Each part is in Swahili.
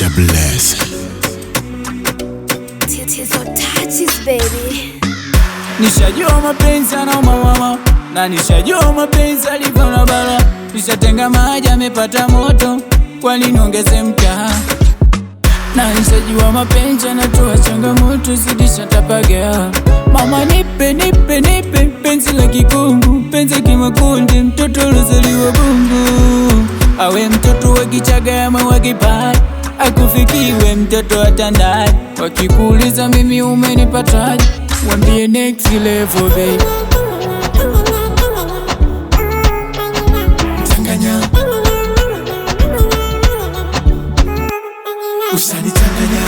Double S. Nishajua mapenzi anauma mama, na nishajua mapenzi alivyo na bala. Nishatenga maji amepata moto, kwa nini ongeze mkaa? Na nishajua mapenzi anatoa changamoto, zidisha tapagea. Mama nipe, nipe, nipe, penzi la kikungu, penzi kimakundi, mtoto lozaliwa bungu. Awe mtoto wa Kichaga ama wa Kipare, akufikiwe mtoto wa Tandale. Wakikuuliza mimi umenipataje, wambie next level baby. Changanya, usanichanganya.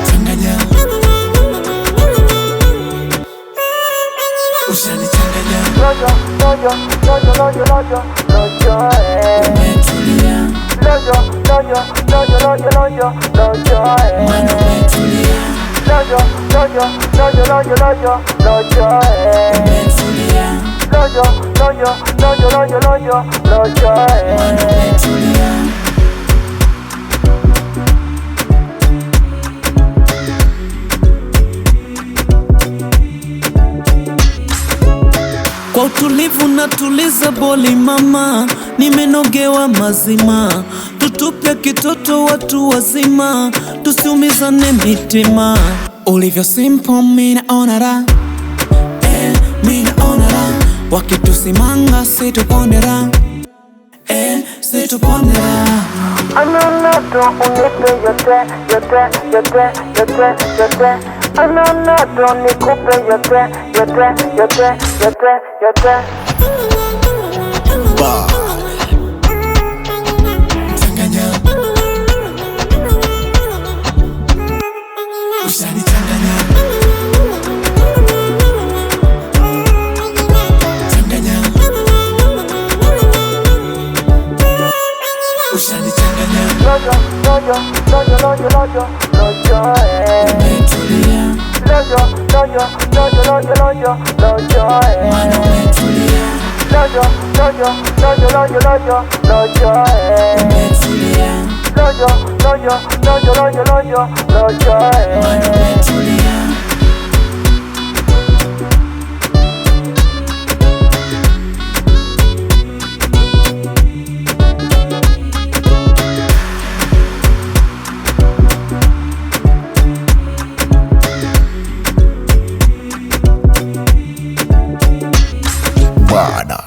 Changanya, usanichanganya. Umetulia, mwana umetulia. Umetulia, mwana umetulia. Kwa utulivu natuliza boli mama, nimenogewa mazima. Tutupe kitoto watu wazima, tusiumizane mitima. Ulivyo simple mina onara, mina onara. Wakitusimanga situpondera, situpondera. Ananato unipe yote, yote, yote, yote, yote. Ananato nikupe yote, yote, yote, yote, yote. Changanya, usanichanganya. Changanya, usanichanganya. Umetulia, mwana umetulia. Umetulia, mwana umetulia. Bwana